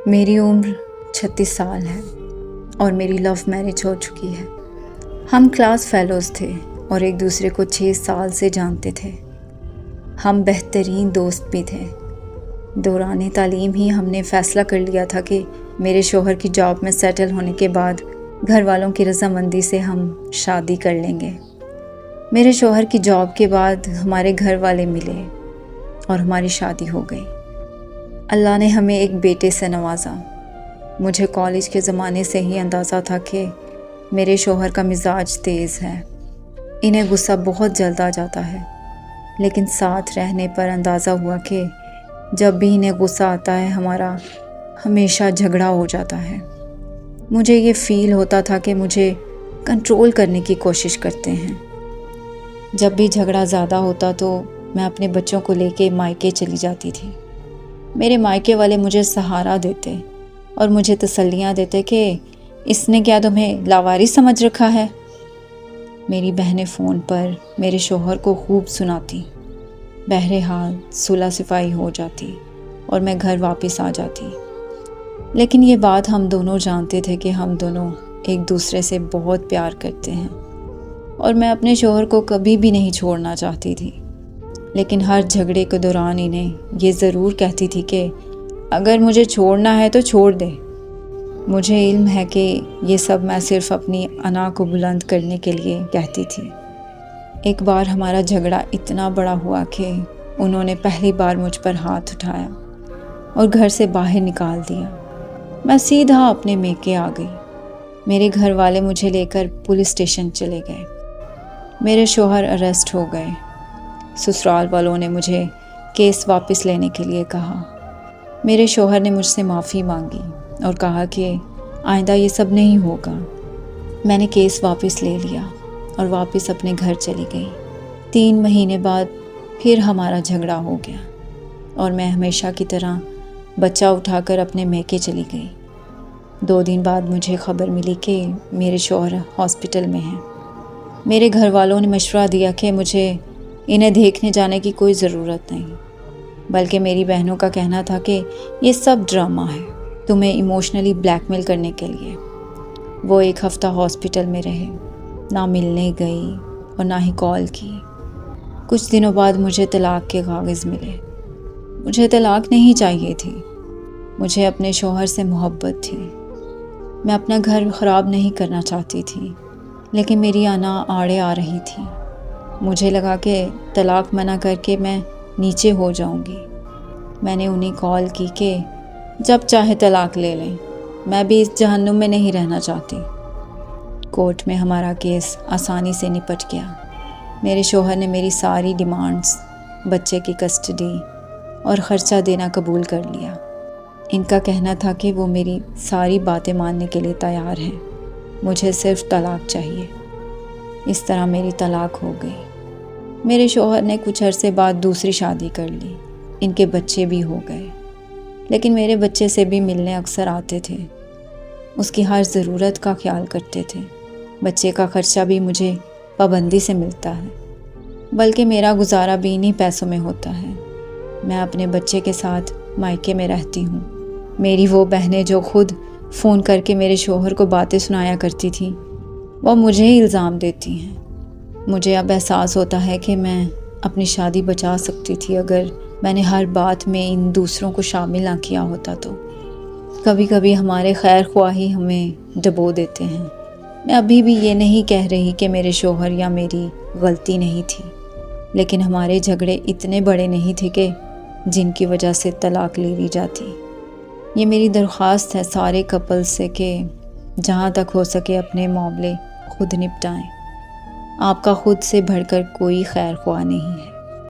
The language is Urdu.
میری عمر 36 سال ہے اور میری لو میرج ہو چکی ہے۔ ہم کلاس فیلوز تھے اور ایک دوسرے کو 6 سال سے جانتے تھے۔ ہم بہترین دوست بھی تھے۔ دوران تعلیم ہی ہم نے فیصلہ کر لیا تھا کہ میرے شوہر کی جاب میں سیٹل ہونے کے بعد گھر والوں کی رضامندی سے ہم شادی کر لیں گے۔ میرے شوہر کی جاب کے بعد ہمارے گھر والے ملے اور ہماری شادی ہو گئی۔ اللہ نے ہمیں ایک بیٹے سے نوازا۔ مجھے کالج کے زمانے سے ہی اندازہ تھا کہ میرے شوہر کا مزاج تیز ہے۔ انہیں غصہ بہت جلد آ جاتا ہے، لیکن ساتھ رہنے پر اندازہ ہوا کہ جب بھی انہیں غصہ آتا ہے ہمارا ہمیشہ جھگڑا ہو جاتا ہے۔ مجھے یہ فیل ہوتا تھا کہ مجھے کنٹرول کرنے کی کوشش کرتے ہیں۔ جب بھی جھگڑا زیادہ ہوتا تو میں اپنے بچوں کو لے کے مائکے چلی جاتی تھی۔ میرے مائکے والے مجھے سہارا دیتے اور مجھے تسلیاں دیتے کہ اس نے کیا تمہیں لاوارث سمجھ رکھا ہے۔ میری بہنیں فون پر میرے شوہر کو خوب سناتی۔ بہرحال صلح صفائی ہو جاتی اور میں گھر واپس آ جاتی۔ لیکن یہ بات ہم دونوں جانتے تھے کہ ہم دونوں ایک دوسرے سے بہت پیار کرتے ہیں اور میں اپنے شوہر کو کبھی بھی نہیں چھوڑنا چاہتی تھی۔ لیکن ہر جھگڑے کے دوران انہیں یہ ضرور کہتی تھی کہ اگر مجھے چھوڑنا ہے تو چھوڑ دے۔ مجھے علم ہے کہ یہ سب میں صرف اپنی انا کو بلند کرنے کے لیے کہتی تھی۔ ایک بار ہمارا جھگڑا اتنا بڑا ہوا کہ انہوں نے پہلی بار مجھ پر ہاتھ اٹھایا اور گھر سے باہر نکال دیا۔ میں سیدھا اپنے میکے آ گئی۔ میرے گھر والے مجھے لے کر پولیس اسٹیشن چلے گئے۔ میرے شوہر اریسٹ ہو گئے۔ سسرال والوں نے مجھے کیس واپس لینے کے لیے کہا۔ میرے شوہر نے مجھ سے معافی مانگی اور کہا کہ آئندہ یہ سب نہیں ہوگا۔ میں نے کیس واپس لے لیا اور واپس اپنے گھر چلی گئی۔ 3 مہینے بعد پھر ہمارا جھگڑا ہو گیا اور میں ہمیشہ کی طرح بچہ اٹھا کر اپنے میکے چلی گئی۔ 2 دن بعد مجھے خبر ملی کہ میرے شوہر ہاسپٹل میں ہیں۔ میرے گھر والوں نے مشورہ دیا کہ مجھے انہیں دیکھنے جانے کی کوئی ضرورت نہیں، بلکہ میری بہنوں کا کہنا تھا کہ یہ سب ڈرامہ ہے تمہیں ایموشنلی بلیک میل کرنے کے لیے۔ وہ 1 ہفتہ ہاسپٹل میں رہے، نہ ملنے گئی اور نہ ہی کال کی۔ کچھ دنوں بعد مجھے طلاق کے کاغذ ملے۔ مجھے طلاق نہیں چاہیے تھی، مجھے اپنے شوہر سے محبت تھی۔ میں اپنا گھر خراب نہیں کرنا چاہتی تھی، لیکن میری انا آڑے آ رہی تھی۔ مجھے لگا کہ طلاق منع کر کے میں نیچے ہو جاؤں گی۔ میں نے انہیں کال کی کہ جب چاہے طلاق لے لیں، میں بھی اس جہنم میں نہیں رہنا چاہتی۔ کورٹ میں ہمارا کیس آسانی سے نپٹ گیا۔ میرے شوہر نے میری ساری ڈیمانڈز، بچے کی کسٹڈی اور خرچہ دینا قبول کر لیا۔ ان کا کہنا تھا کہ وہ میری ساری باتیں ماننے کے لیے تیار ہیں، مجھے صرف طلاق چاہیے۔ اس طرح میری طلاق ہو گئی۔ میرے شوہر نے کچھ عرصے بعد دوسری شادی کر لی۔ ان کے بچے بھی ہو گئے، لیکن میرے بچے سے بھی ملنے اکثر آتے تھے۔ اس کی ہر ضرورت کا خیال کرتے تھے۔ بچے کا خرچہ بھی مجھے پابندی سے ملتا ہے، بلکہ میرا گزارا بھی انہی پیسوں میں ہوتا ہے۔ میں اپنے بچے کے ساتھ مائکے میں رہتی ہوں۔ میری وہ بہنیں جو خود فون کر کے میرے شوہر کو باتیں سنایا کرتی تھیں، وہ مجھے ہی الزام دیتی ہیں۔ مجھے اب احساس ہوتا ہے کہ میں اپنی شادی بچا سکتی تھی اگر میں نے ہر بات میں ان دوسروں کو شامل نہ کیا ہوتا تو۔ کبھی کبھی ہمارے خیر خواہی ہمیں ڈبو دیتے ہیں۔ میں ابھی بھی یہ نہیں کہہ رہی کہ میرے شوہر یا میری غلطی نہیں تھی، لیکن ہمارے جھگڑے اتنے بڑے نہیں تھے کہ جن کی وجہ سے طلاق لے لی جاتی۔ یہ میری درخواست ہے سارے کپل سے کہ جہاں تک ہو سکے اپنے معاملے خود نپٹائیں۔ آپ کا خود سے بڑھ کر کوئی خیر خواہ نہیں ہے۔